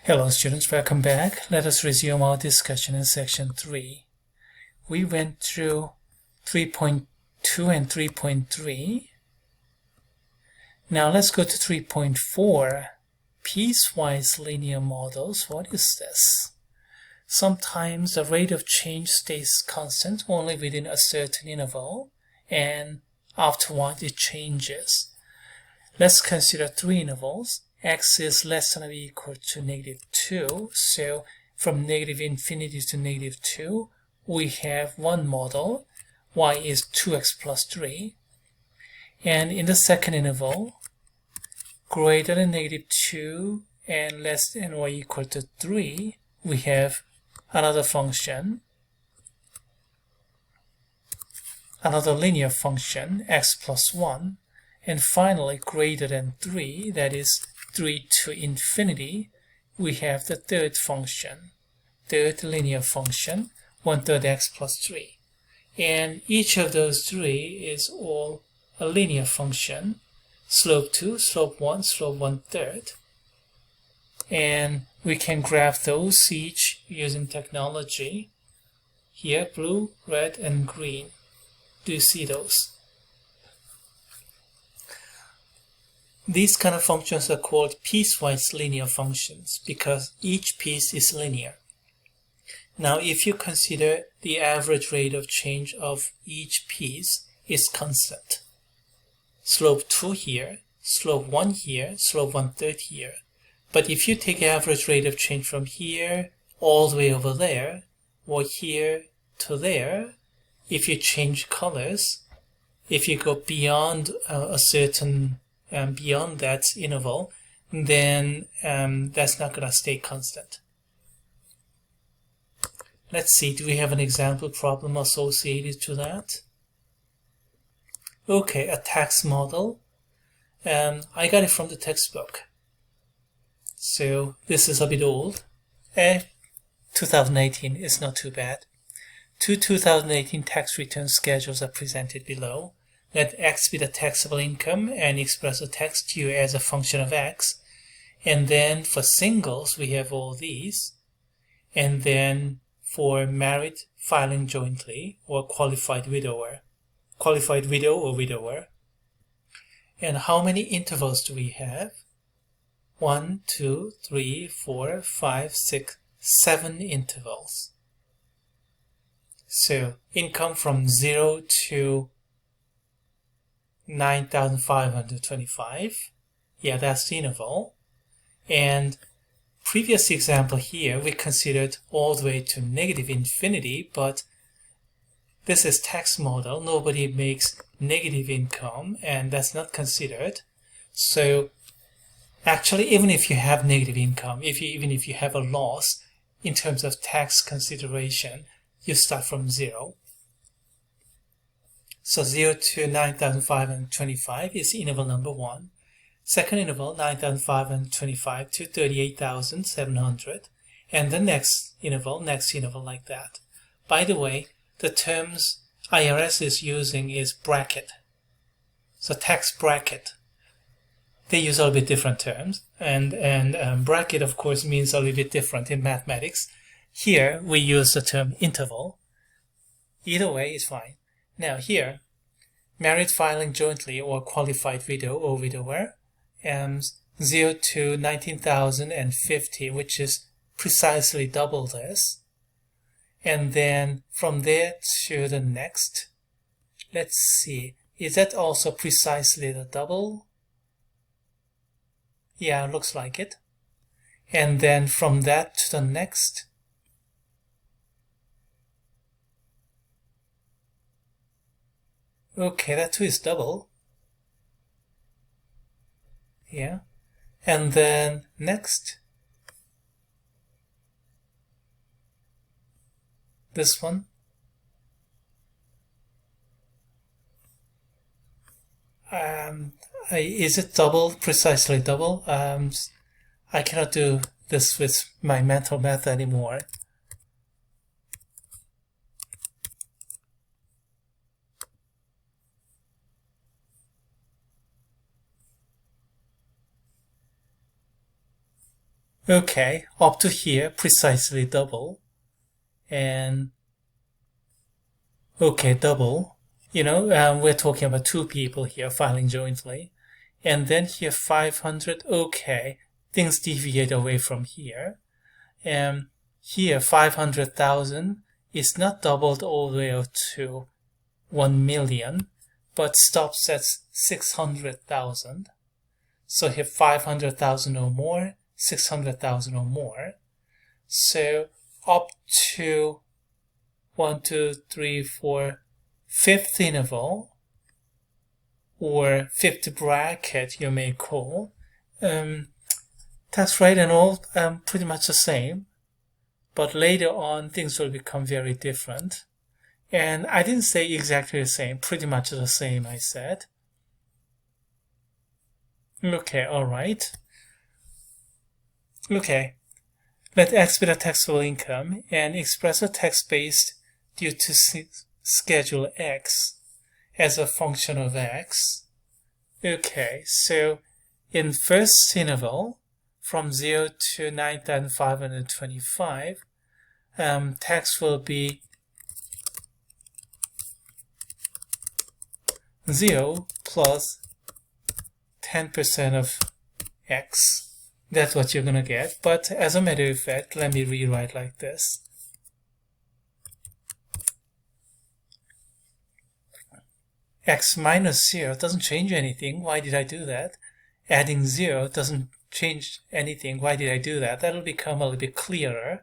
Hello students, welcome back. Let us resume our discussion in section 3. We went through 3.2 and 3.3. Now let's go to 3.4. Piecewise linear models. What is this? Sometimes the rate of change stays constant only within a certain interval, and afterward it changes. Let's consider 3 intervals. X is less than or equal to -2, so from -infinity to -2 we have one model. Y is 2x plus 3, and in the second interval, greater than -2 and less than or equal to 3, we have another function, another linear function, x plus 1, and finally greater than 3, that is 3 to infinity, we have the third function, third linear function, 1/3 x plus 3. And each of those 3 is all a linear function, slope 2, slope 1, slope 1/3. And we can graph those each using technology. Here, blue, red, and green. Do you see those? These kind of functions are called piecewise linear functions because each piece is linear. Now, if you consider the average rate of change of each piece is constant, slope 2 here, slope 1 here, slope 1/3 here. But if you take average rate of change from here all the way over there, or here to there, if you change colors, if you go beyond a certain beyond that interval, then that's not going to stay constant. Let's see, do we have an example problem associated to that? Okay, a tax model. I got it from the textbook. So this is a bit old. 2018 is not too bad. 2018 tax return schedules are presented below. Let x be the taxable income and express the tax due as a function of x. And then for singles, we have all these. And then for married filing jointly or qualified widow or widower. And how many intervals do we have? 1, 2, 3, 4, 5, 6, 7 intervals. So income from 0 to 9,525. Yeah, that's the interval. And previous example here, we considered all the way to -infinity, but this is tax model. Nobody makes negative income, and that's not considered. So actually, even if you have negative income, even if you have a loss in terms of tax consideration, you start from 0. So 0 to 9,525 is interval number 1. Second interval, 9,525 to 38,700. And the next interval like that. By the way, the terms IRS is using is bracket. So tax bracket. They use a little bit different terms. And bracket, of course, means a little bit different in mathematics. Here, we use the term interval. Either way is fine. Now here, married filing jointly or qualified widow or widower, 0 to 19,050, which is precisely double this. And then from there to the next, let's see, is that also precisely the double? Yeah, looks like it. And then from that to the next, okay, that too is double. Yeah. And then next, this one. Is it double, precisely double? I cannot do this with my mental math anymore. Okay, up to here, precisely double. And okay, double. We're talking about two people here filing jointly. And then here 500, okay, things deviate away from here. And here 500,000 is not doubled all the way up to 1 million, but stops at 600,000. So here 500,000 or more, 600,000 or more. So up to 1, 2, 3, 4, fifth interval, or fifth bracket you may call, tax rate and all pretty much the same, but later on things will become very different. And I didn't say exactly the same, pretty much the same I said. Okay, alright. Okay, let X be the taxable income and express a tax based due to Schedule X as a function of X. Okay, so in first interval, from 0 to 9,525, tax will be 0 plus 10% of X. That's what you're going to get. But as a matter of fact, let me rewrite like this. X minus 0 doesn't change anything. Why did I do that? Adding 0 doesn't change anything. Why did I do that? That'll become a little bit clearer.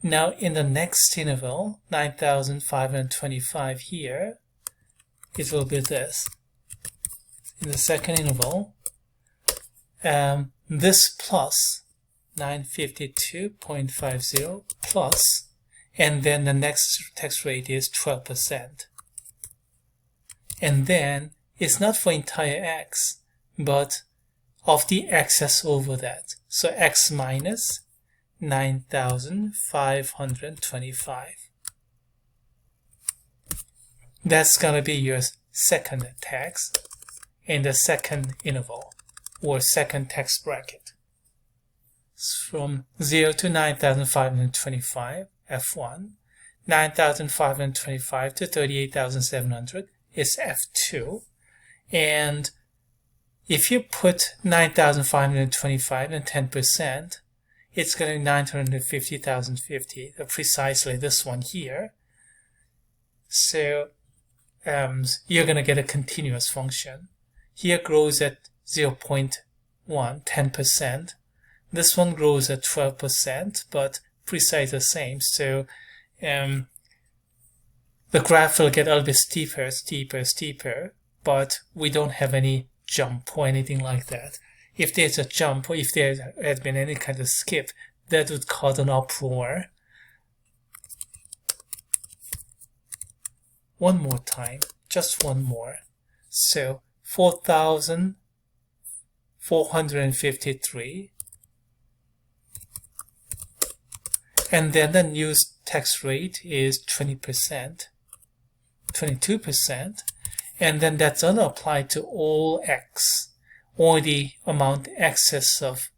Now in the next interval, 9,525 here, it will be this. In the second interval, this plus 952.50 plus, and then the next tax rate is 12%. And then it's not for entire X, but of the excess over that. So X minus 9,525. That's gonna be your second tax in the second interval, or second tax bracket. From 0 to 9,525, F1, 9,525 to 38,700 is F2, and if you put 9,525 and 10%, it's going to be 950,050, precisely this one here. So you're going to get a continuous function. Here grows at 0.1, 10%. This one grows at 12%, but precisely the same. So the graph will get a little bit steeper, but we don't have any jump or anything like that. If there's a jump, or if there had been any kind of skip, that would cause an uproar. One more time, just one more. So 4,453, and then the new tax rate is 20%, 22%, and then that's going to apply to all X, or the amount excess of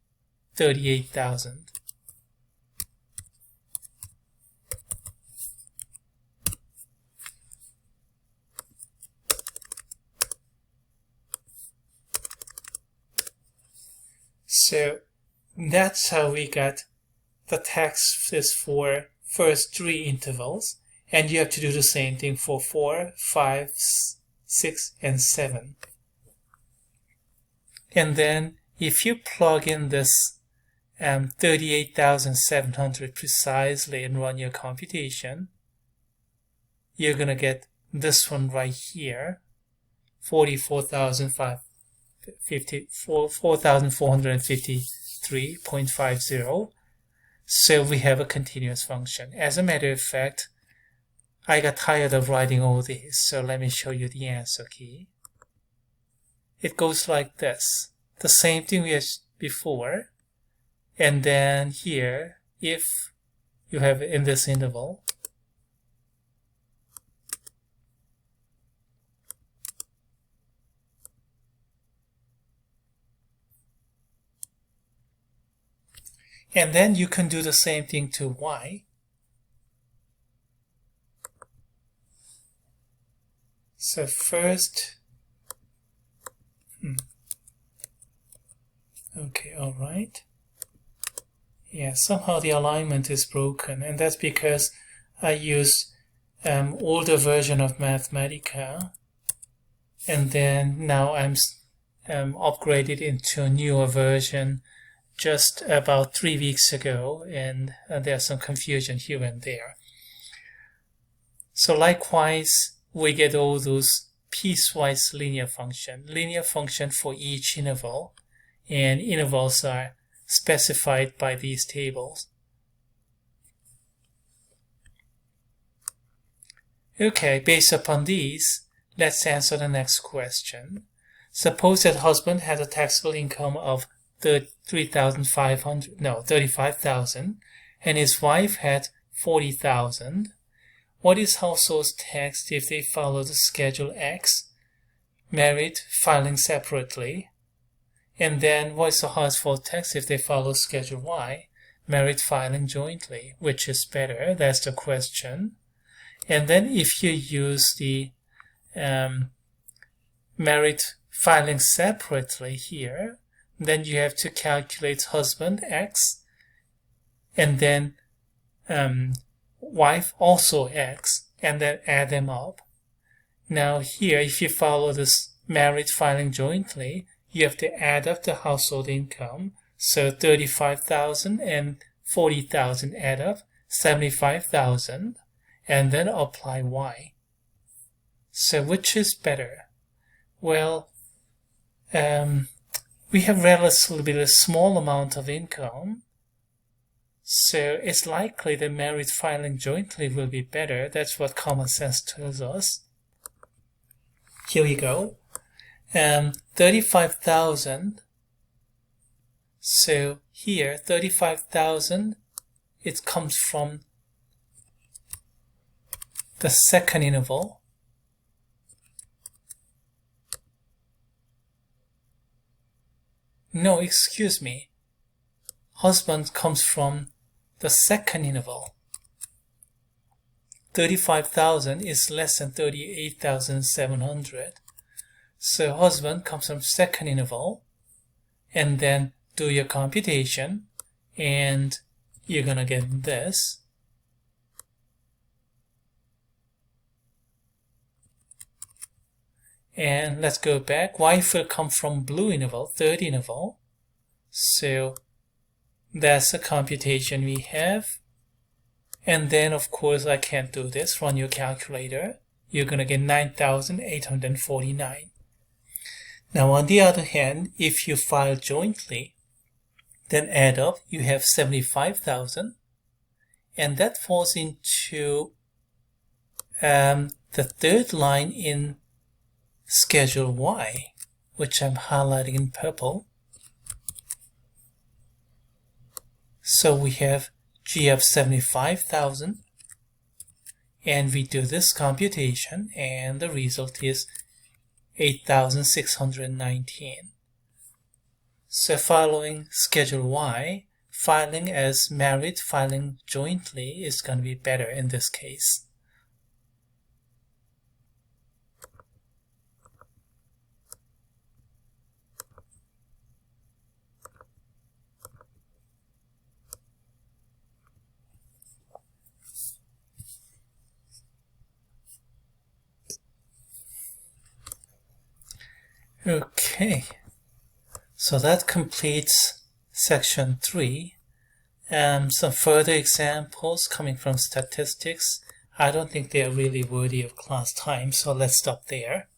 38,000. So that's how we got the taxes for first 3 intervals, and you have to do the same thing for 4, 5, 6, and 7. And then if you plug in this 38,700 precisely and run your computation, you're going to get this one right here, 4,453.50. So we have a continuous function. As a matter of fact, I got tired of writing all these, so let me show you the answer key. It goes like this. The same thing we had before. And then here, if you have in this interval, And then you can do the same thing to y. So first, okay, all right. Yeah, somehow the alignment is broken, and that's because I used older version of Mathematica, and then now I'm upgraded into a newer version just about 3 weeks ago, and there's some confusion here and there. So likewise, we get all those piecewise linear function for each interval, and intervals are specified by these tables. Okay, based upon these, let's answer the next question. Suppose that husband had a taxable income of 35,000 and his wife had 40,000. What is household's tax if they follow the Schedule X, married, filing separately? And then what is the household tax if they follow Schedule Y, married, filing jointly? Which is better? That's the question. And then if you use the married, filing separately here, then you have to calculate husband X, and then wife also X, and then add them up. Now here, if you follow this married filing jointly, you have to add up the household income. So 35,000 and 40,000 add up, 75,000, and then apply Y. So which is better? Well, we have relatively a small amount of income, so it's likely that married filing jointly will be better. That's what common sense tells us. Here we go. 35,000. So here, 35,000, it comes from the second interval. No, excuse me. Husband comes from the second interval. 35,000 is less than 38,700. So husband comes from second interval, and then do your computation, and you're gonna get this. And let's go back. Wife will come from blue interval, third interval. So that's the computation we have. And then, of course, I can't do this. Run your calculator. You're going to get 9,849. Now, on the other hand, if you file jointly, then add up, you have 75,000. And that falls into the third line in Schedule Y, which I'm highlighting in purple. So we have G of 75,000, and we do this computation, and the result is 8,619. So following Schedule Y, filing as married, filing jointly is going to be better in this case. Okay, so that completes section 3. Some further examples coming from statistics. I don't think they are really worthy of class time, so let's stop there.